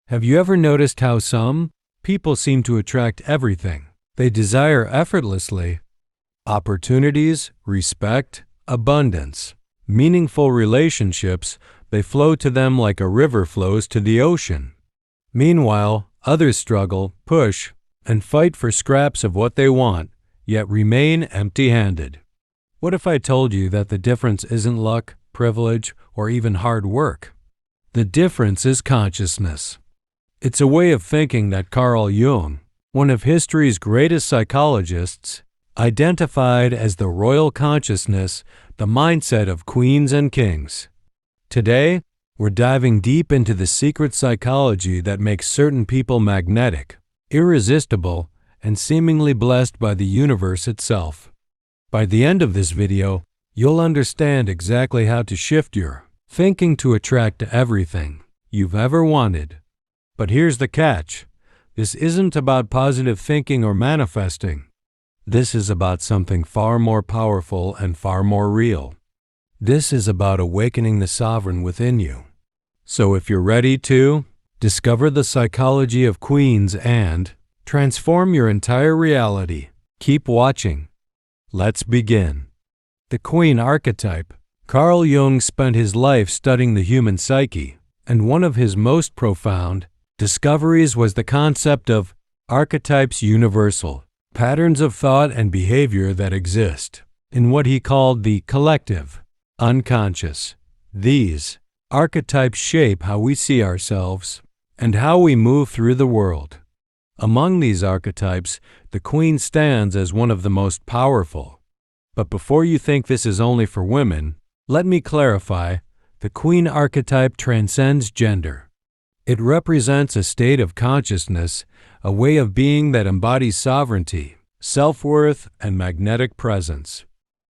Have you ever noticed how some people seem to attract everything they desire effortlessly? Opportunities, respect, abundance, meaningful relationships, they flow to them like a river flows to the ocean. Meanwhile, others struggle, push, and fight for scraps of what they want, yet remain empty-handed. What if I told you that the difference isn't luck, privilege, or even hard work? The difference is consciousness. It's a way of thinking that Carl Jung, one of history's greatest psychologists, identified as the royal consciousness, the mindset of queens and kings. Today, we're diving deep into the secret psychology that makes certain people magnetic, irresistible, and seemingly blessed by the universe itself. By the end of this video, you'll understand exactly how to shift your thinking to attract everything you've ever wanted. But here's the catch. This isn't about positive thinking or manifesting. This is about something far more powerful and far more real. This is about awakening the sovereign within you. So if you're ready to discover the psychology of queens and transform your entire reality, keep watching. Let's begin. The queen archetype. Carl Jung spent his life studying the human psyche, and one of his most profound discoveries was the concept of archetypes universal, patterns of thought and behavior that exist in what he called the collective, unconscious. These archetypes shape how we see ourselves and how we move through the world. Among these archetypes, the queen stands as one of the most powerful. But before you think this is only for women, let me clarify, the queen archetype transcends gender. It represents a state of consciousness, a way of being that embodies sovereignty, self-worth, and magnetic presence.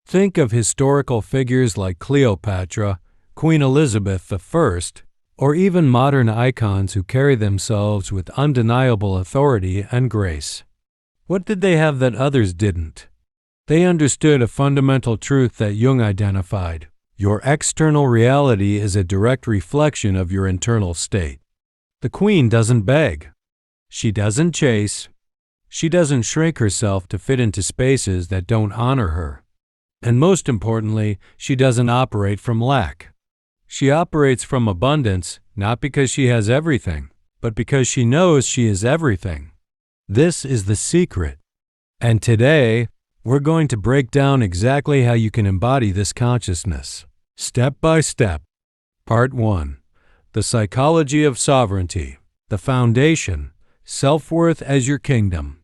Think of historical figures like Cleopatra, Queen Elizabeth I, or even modern icons who carry themselves with undeniable authority and grace. What did they have that others didn't? They understood a fundamental truth that Jung identified. Your external reality is a direct reflection of your internal state. The queen doesn't beg. She doesn't chase. She doesn't shrink herself to fit into spaces that don't honor her. And most importantly, she doesn't operate from lack. She operates from abundance, not because she has everything, but because she knows she is everything. This is the secret. And today, we're going to break down exactly how you can embody this consciousness, step by step. Part 1. The Psychology of Sovereignty. The Foundation. Self-worth as your kingdom.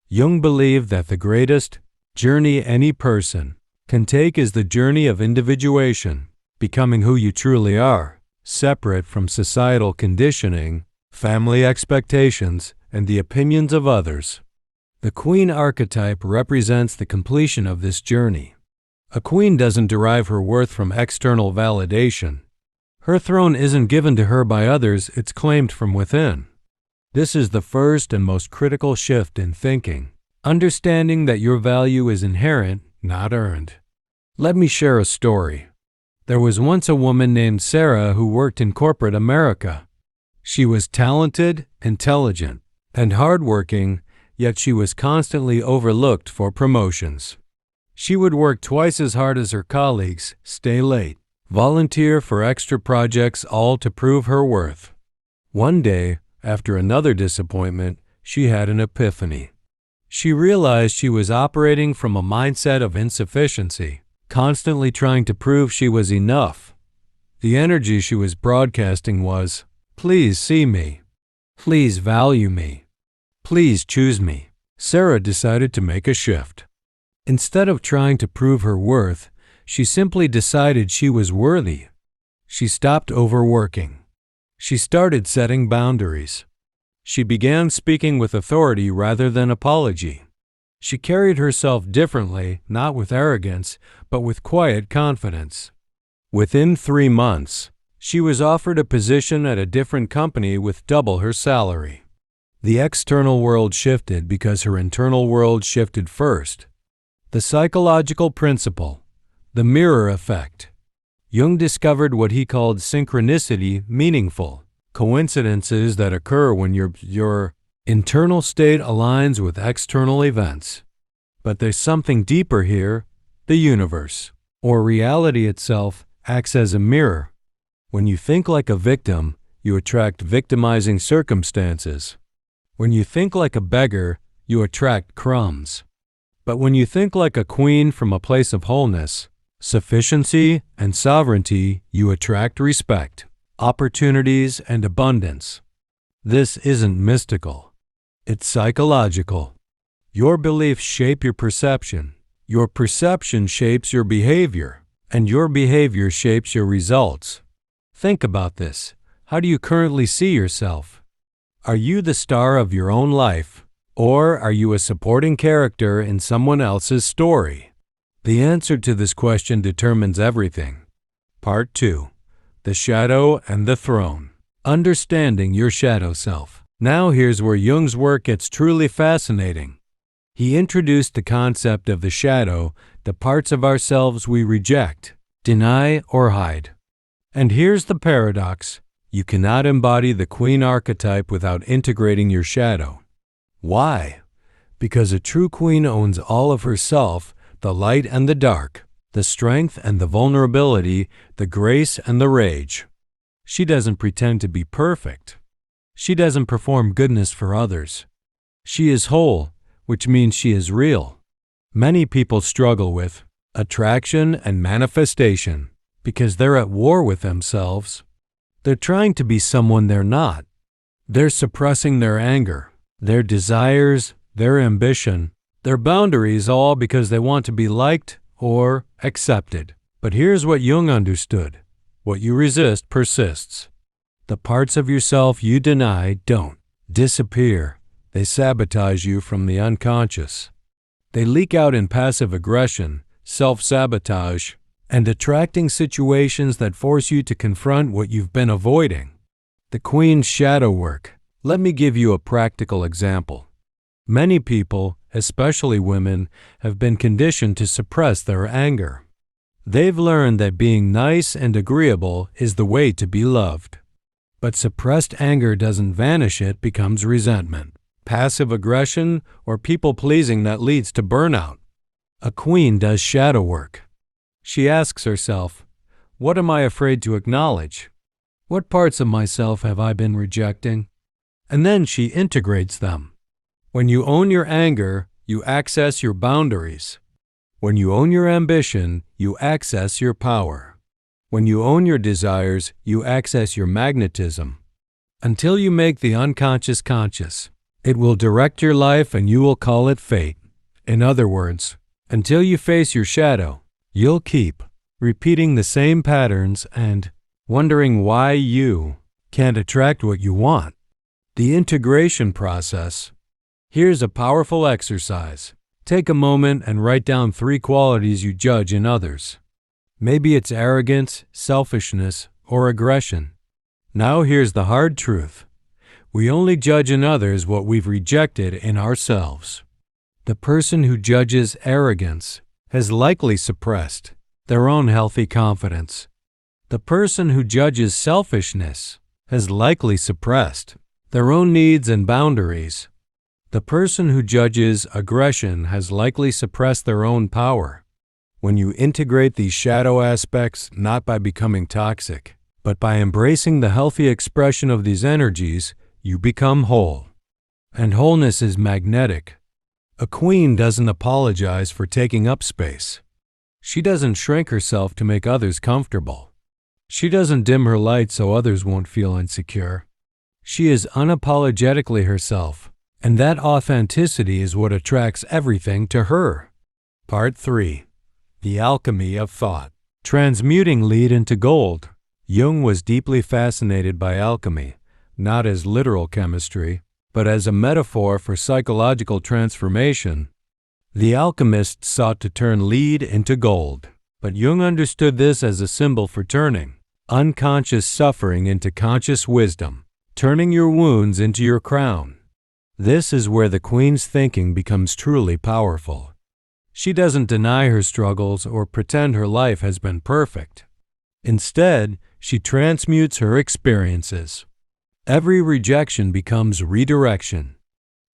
Jung believed that the greatest journey any person can take is the journey of individuation, becoming who you truly are, separate from societal conditioning, family expectations, and the opinions of others. The queen archetype represents the completion of this journey. A queen doesn't derive her worth from external validation. Her throne isn't given to her by others, it's claimed from within. This is the first and most critical shift in thinking, understanding that your value is inherent, not earned. Let me share a story. There was once a woman named Sarah who worked in corporate America. She was talented, intelligent, and hardworking, yet she was constantly overlooked for promotions. She would work twice as hard as her colleagues, stay late, volunteer for extra projects, all to prove her worth. One day, after another disappointment, she had an epiphany. She realized she was operating from a mindset of insufficiency, constantly trying to prove she was enough. The energy she was broadcasting was, "Please see me. Please value me. Please choose me." Sarah decided to make a shift. Instead of trying to prove her worth, she simply decided she was worthy. She stopped overworking. She started setting boundaries. She began speaking with authority rather than apology. She carried herself differently, not with arrogance, but with quiet confidence. Within 3 months, she was offered a position at a different company with double her salary. The external world shifted because her internal world shifted first. The psychological principle, the mirror effect. Jung discovered what he called synchronicity meaningful. coincidences that occur when your internal state aligns with external events. But there's something deeper here. The universe, or reality itself, acts as a mirror. When you think like a victim, you attract victimizing circumstances. When you think like a beggar, you attract crumbs. But when you think like a queen from a place of wholeness, sufficiency, and sovereignty, you attract respect, opportunities, and abundance. This isn't mystical. It's psychological. Your beliefs shape your perception. Your perception shapes your behavior, and your behavior shapes your results. Think about this. How do you currently see yourself? Are you the star of your own life, or are you a supporting character in someone else's story? The answer to this question determines everything. Part 2. The Shadow and the Throne. Understanding your shadow self. Now here's where Jung's work gets truly fascinating. He introduced the concept of the shadow, the parts of ourselves we reject, deny, or hide. And here's the paradox. You cannot embody the queen archetype without integrating your shadow. Why? Because a true queen owns all of herself, the light and the dark, the strength and the vulnerability, the grace and the rage. She doesn't pretend to be perfect. She doesn't perform goodness for others. She is whole, which means she is real. Many people struggle with attraction and manifestation because they're at war with themselves. They're trying to be someone they're not. They're suppressing their anger, their desires, their ambition, their boundaries, all because they want to be liked or accepted. But here's what Jung understood. What you resist persists. The parts of yourself you deny don't disappear. They sabotage you from the unconscious. They leak out in passive aggression, self-sabotage, and attracting situations that force you to confront what you've been avoiding. The Queen's shadow work. Let me give you a practical example. Many people, especially women, have been conditioned to suppress their anger. They've learned that being nice and agreeable is the way to be loved. But suppressed anger doesn't vanish, it becomes resentment, passive aggression, or people-pleasing that leads to burnout. A queen does shadow work. She asks herself, what am I afraid to acknowledge? What parts of myself have I been rejecting? And then she integrates them. When you own your anger, you access your boundaries. When you own your ambition, you access your power. When you own your desires, you access your magnetism. Until you make the unconscious conscious, it will direct your life and you will call it fate. In other words, until you face your shadow, you'll keep repeating the same patterns and wondering why you can't attract what you want. The integration process. Here's a powerful exercise. Take a moment and write down 3 qualities you judge in others. Maybe it's arrogance, selfishness, or aggression. Now here's the hard truth. We only judge in others what we've rejected in ourselves. The person who judges arrogance has likely suppressed their own healthy confidence. The person who judges selfishness has likely suppressed their own needs and boundaries. The person who judges aggression has likely suppressed their own power. When you integrate these shadow aspects, not by becoming toxic, but by embracing the healthy expression of these energies, you become whole. And wholeness is magnetic. A queen doesn't apologize for taking up space. She doesn't shrink herself to make others comfortable. She doesn't dim her light so others won't feel insecure. She is unapologetically herself, and that authenticity is what attracts everything to her. Part 3. The Alchemy of Thought. Transmuting lead into gold. Jung was deeply fascinated by alchemy, not as literal chemistry, but as a metaphor for psychological transformation. The alchemists sought to turn lead into gold, but Jung understood this as a symbol for turning unconscious suffering into conscious wisdom, turning your wounds into your crown. This is where the Queen's thinking becomes truly powerful. She doesn't deny her struggles or pretend her life has been perfect. Instead, she transmutes her experiences. Every rejection becomes redirection.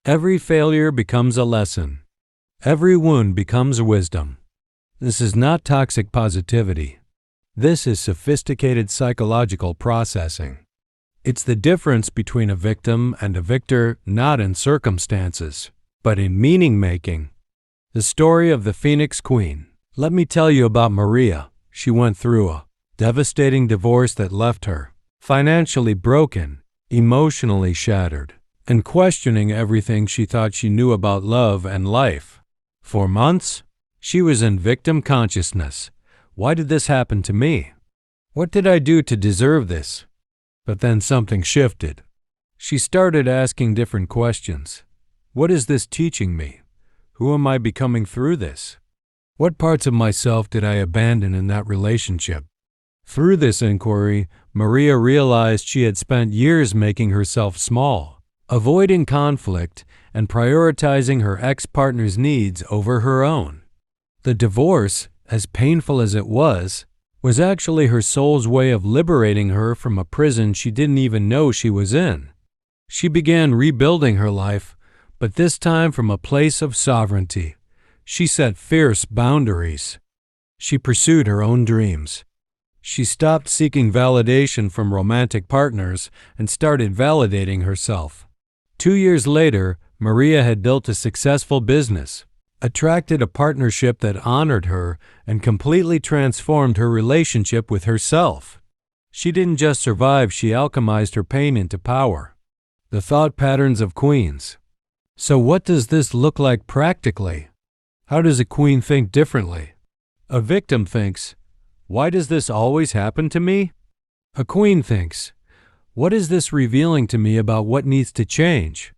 Every failure becomes a lesson. Every wound becomes wisdom. This is not toxic positivity. This is sophisticated psychological processing. It's the difference between a victim and a victor, not in circumstances, but in meaning-making. The story of the Phoenix Queen. Let me tell you about Maria. She went through a devastating divorce that left her financially broken, emotionally shattered, and questioning everything she thought she knew about love and life. For months, she was in victim consciousness. Why did this happen to me? What did I do to deserve this? But then something shifted. She started asking different questions. What is this teaching me? Who am I becoming through this? What parts of myself did I abandon in that relationship? Through this inquiry, Maria realized she had spent years making herself small, avoiding conflict, and prioritizing her ex-partner's needs over her own. The divorce, as painful as it was actually her soul's way of liberating her from a prison she didn't even know she was in. She began rebuilding her life, but this time from a place of sovereignty. She set fierce boundaries. She pursued her own dreams. She stopped seeking validation from romantic partners and started validating herself. 2 years later, Maria had built a successful business, attracted a partnership that honored her, and completely transformed her relationship with herself. She didn't just survive, she alchemized her pain into power. The thought patterns of queens. So what does this look like practically? How does a queen think differently? A victim thinks, why does this always happen to me? A queen thinks, what is this revealing to me about what needs to change?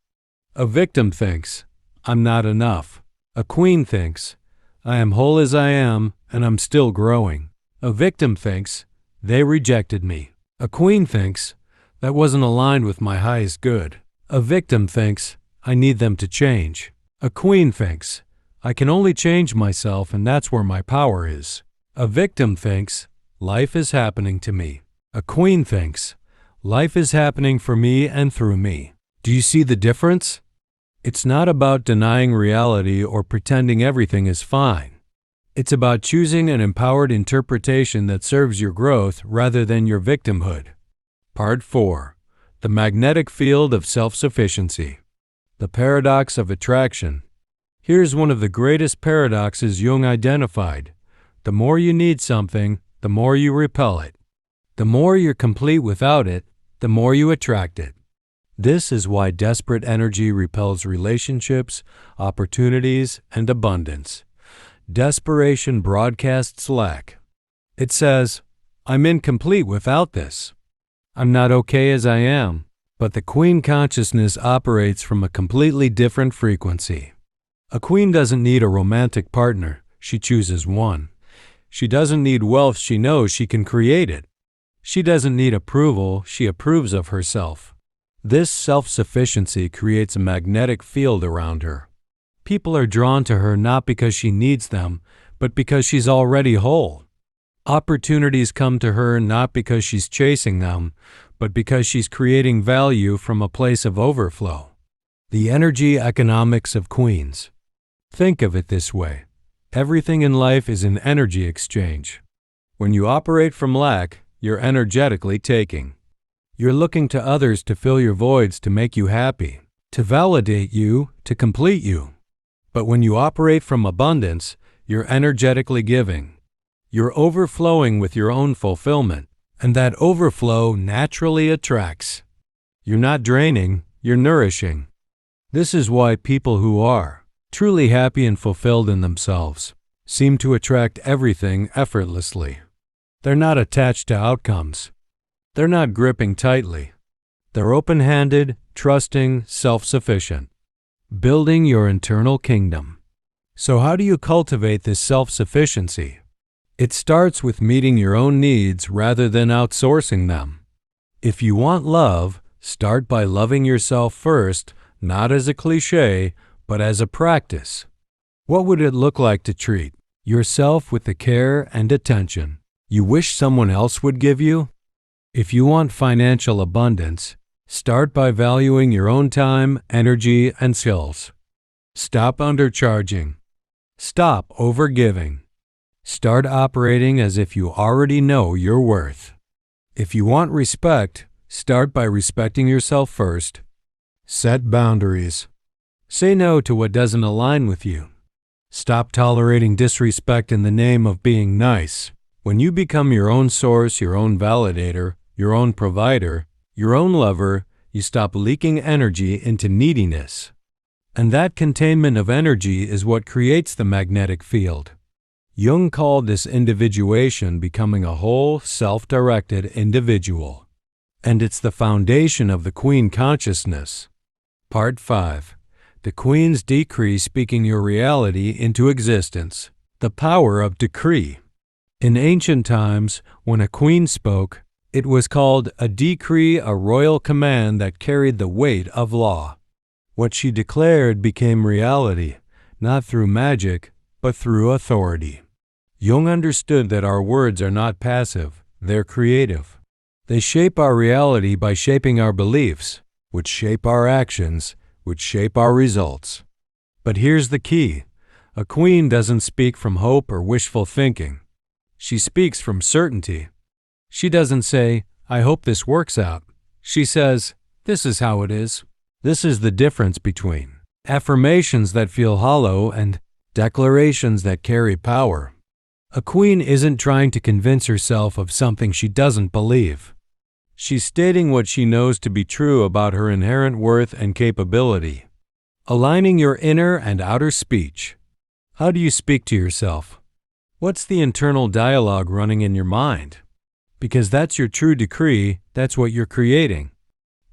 A victim thinks, I'm not enough. A queen thinks, I am whole as I am, and I'm still growing. A victim thinks, they rejected me. A queen thinks, that wasn't aligned with my highest good. A victim thinks, I need them to change. A queen thinks, I can only change myself, and that's where my power is. A victim thinks, life is happening to me. A queen thinks, life is happening for me and through me. Do you see the difference? It's not about denying reality or pretending everything is fine. It's about choosing an empowered interpretation that serves your growth rather than your victimhood. Part 4. The Magnetic Field of Self-Sufficiency. The Paradox of Attraction. Here's one of the greatest paradoxes Jung identified. The more you need something, the more you repel it. The more you're complete without it, the more you attract it. This is why desperate energy repels relationships, opportunities, and abundance. Desperation broadcasts lack. It says, I'm incomplete without this. I'm not okay as I am. But the queen consciousness operates from a completely different frequency. A queen doesn't need a romantic partner, she chooses one. She doesn't need wealth, she knows she can create it. She doesn't need approval, she approves of herself. This self-sufficiency creates a magnetic field around her. People are drawn to her not because she needs them, but because she's already whole. Opportunities come to her not because she's chasing them, but because she's creating value from a place of overflow. The energy economics of queens. Think of it this way. Everything in life is an energy exchange. When you operate from lack, you're energetically taking. You're looking to others to fill your voids, to make you happy, to validate you, to complete you. But when you operate from abundance, you're energetically giving. You're overflowing with your own fulfillment, and that overflow naturally attracts. You're not draining, you're nourishing. This is why people who are truly happy and fulfilled in themselves seem to attract everything effortlessly. They're not attached to outcomes. They're not gripping tightly. They're open-handed, trusting, self-sufficient. Building your internal kingdom. So how do you cultivate this self-sufficiency? It starts with meeting your own needs rather than outsourcing them. If you want love, start by loving yourself first, not as a cliché, but as a practice. What would it look like to treat yourself with the care and attention you wish someone else would give you? If you want financial abundance, Start by valuing your own time, energy, and skills. Stop undercharging. Stop overgiving. Start operating as if you already know your worth. If you want respect, start by respecting yourself first. Set boundaries. Say no to what doesn't align with you. Stop tolerating disrespect in the name of being nice. When you become your own source, your own validator, your own provider, your own lover, you stop leaking energy into neediness. And that containment of energy is what creates the magnetic field. Jung called this individuation becoming a whole, self-directed individual. And it's the foundation of the Queen consciousness. Part 5. The Queen's Decree Speaking Your Reality into Existence. The Power of Decree. In ancient times, when a queen spoke, it was called a decree, a royal command that carried the weight of law. What she declared became reality, not through magic, but through authority. Jung understood that our words are not passive, they're creative. They shape our reality by shaping our beliefs, which shape our actions, which shape our results. But here's the key. A queen doesn't speak from hope or wishful thinking. She speaks from certainty. She doesn't say, I hope this works out. She says, this is how it is. This is the difference between affirmations that feel hollow and declarations that carry power. A queen isn't trying to convince herself of something she doesn't believe. She's stating what she knows to be true about her inherent worth and capability. Aligning your inner and outer speech. How do you speak to yourself? What's the internal dialogue running in your mind? Because that's your true decree, that's what you're creating.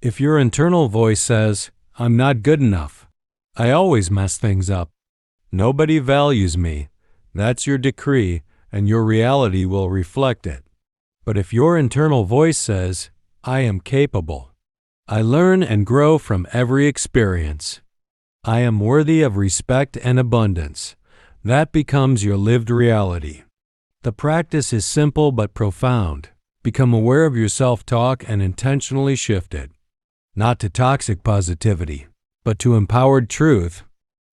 If your internal voice says, I'm not good enough, I always mess things up, nobody values me, that's your decree, and your reality will reflect it. But if your internal voice says, I am capable, I learn and grow from every experience, I am worthy of respect and abundance, that becomes your lived reality. The practice is simple but profound. Become aware of your self-talk and intentionally shift it. Not to toxic positivity, but to empowered truth.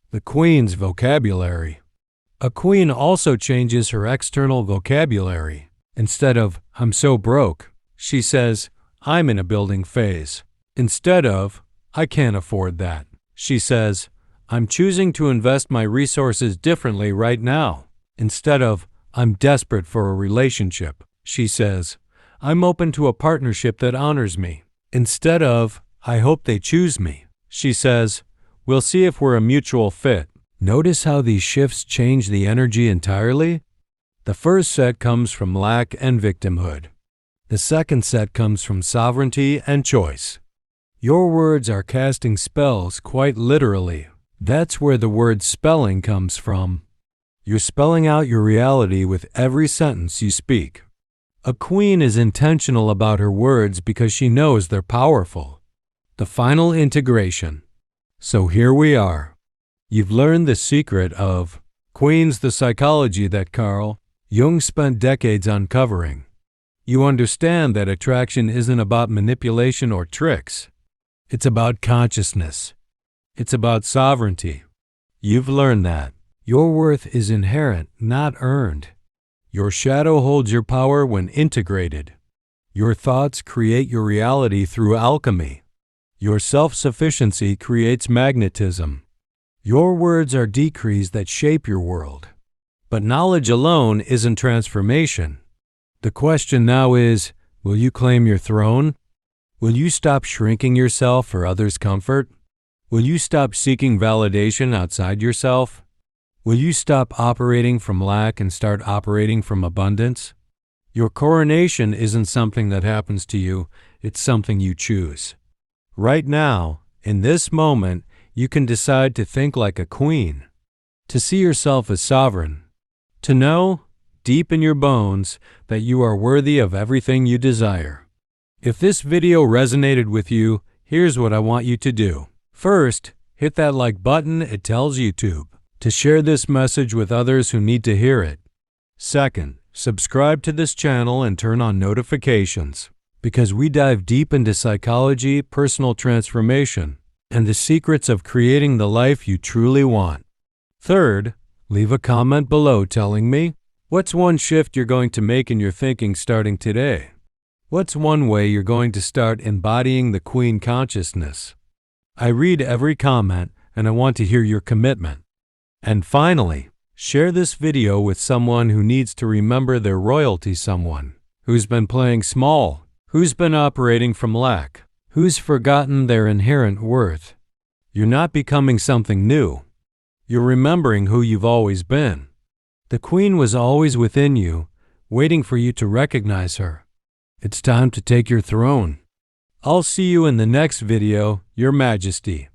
The Queen's vocabulary. A queen also changes her external vocabulary. Instead of, I'm so broke, she says, I'm in a building phase. Instead of, I can't afford that, she says, I'm choosing to invest my resources differently right now. Instead of, I'm desperate for a relationship, she says, I'm open to a partnership that honors me. Instead of, I hope they choose me, she says, we'll see if we're a mutual fit. Notice how these shifts change the energy entirely? The first set comes from lack and victimhood. The second set comes from sovereignty and choice. Your words are casting spells quite literally. That's where the word spelling comes from. You're spelling out your reality with every sentence you speak. A queen is intentional about her words because she knows they're powerful. The final integration. So here we are. You've learned the secret of Queen's the psychology that Carl Jung spent decades uncovering. You understand that attraction isn't about manipulation or tricks. It's about consciousness. It's about sovereignty. You've learned that. Your worth is inherent, not earned. Your shadow holds your power when integrated. Your thoughts create your reality through alchemy. Your self-sufficiency creates magnetism. Your words are decrees that shape your world. But knowledge alone isn't transformation. The question now is, will you claim your throne? Will you stop shrinking yourself for others' comfort? Will you stop seeking validation outside yourself? Will you stop operating from lack and start operating from abundance? Your coronation isn't something that happens to you, it's something you choose. Right now, in this moment, you can decide to think like a queen, to see yourself as sovereign, to know, deep in your bones, that you are worthy of everything you desire. If this video resonated with you, here's what I want you to do. First, hit that like button it tells YouTube to share this message with others who need to hear it. Second, subscribe to this channel and turn on notifications. because we dive deep into psychology, personal transformation, and the secrets of creating the life you truly want. Third, leave a comment below telling me, what's one shift you're going to make in your thinking starting today? What's one way you're going to start embodying the Queen consciousness? I read every comment, and I want to hear your commitment. And finally, share this video with someone who needs to remember their royalty, someone who's been playing small, who's been operating from lack, who's forgotten their inherent worth. You're not becoming something new. You're remembering who you've always been. The Queen was always within you, waiting for you to recognize her. It's time to take your throne. I'll see you in the next video, Your Majesty.